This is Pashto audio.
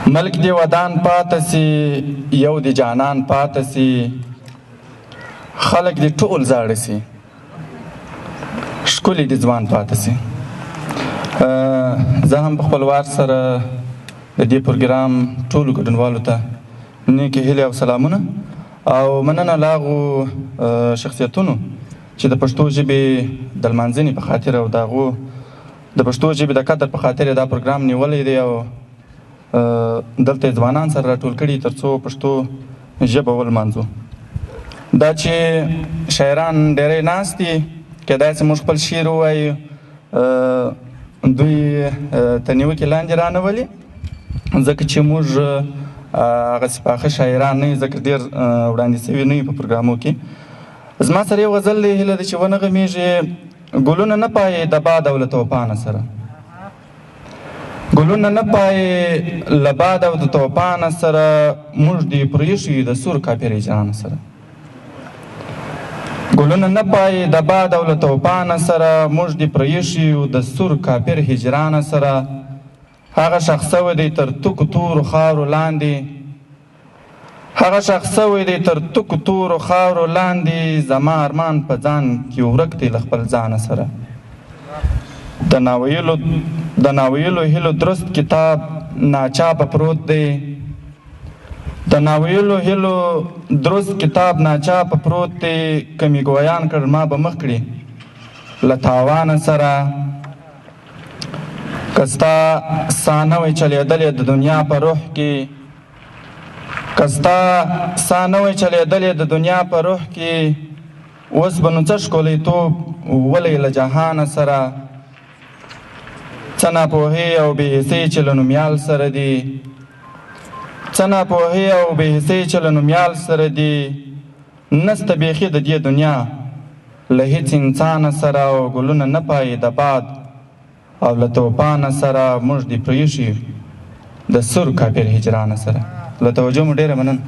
ملک دی ودان پاته سي یو دی جانان پاته سي خلک دی ټول زاړه سي ښکلي دی ځوان پاته سي. زه هم په خپل وار سره د دې پروګرام ټولو ګډونوالو ته نیکې هیلې او سلامونه او مننه له هغو شخصیتونو چې د پښتو ژبې د لمانځنې په خاطر او د هغو د پښتو ژبې د قدر په خاطر دا پروګرام نیولی دی او دلته یې ځوانان سره راټول کړي تر څو پښتو ژبه ولمانځو. دا چې شاعران ډېری ناست دي کیدای سي موږ خپل شعر ووایو دوی تر نیوکې لاندې رانولي ځکه چې موږ هغسې پاخه شاعران نه یو ځکه ډېر وړاندې سوي نه یو په پروګرامو کې. زما سره یو غزل دی هیله ده چې ونه غمیږي ګلونه نه پایې د باد او له توپانه سره ګلونه نه پایې له باد او د توپانه سره موږ دې پرېښي د سور کافر هجرانه سره ګلونه نه پایې د باد او له توپانه سره موږ دې پرېښي د سور کافر هجرانه سره هغه شخص سوی دی تر تکو تورو خاورو لاندې هغه شخص سوی دی تر تکو تورو خاورو لاندې زما ارمان په ځان کې ورک دی له خپل ځانه سره د ناویلو هیلو درست کتاب ناچاپه پروت دی د ناویلو هیلو درست کتاب ناچاپه پروت دی که مې ګویان کړ ما به مخ کړي له تاوانه سره که ستا ساه نوی چلیدلې د دنیا په روح کې که ستا ساه نوی چلیدلې د دنیا په روح کې اوس به نو څه ښکلیتوب ولی له جهانه سره څه ناپوهۍ او بېحسۍ چې له نومیال سره دي څه ناپوهۍ او بېحسۍ چې له نومیال سره دي نسته بیخي د دې دنیا له هېڅ انسانه سره او ګلونه نه پایې د باد او له توپانه سره موږ دې پرېښي د سور کافر هجرانه سره. له توجه مو ډېره مننه.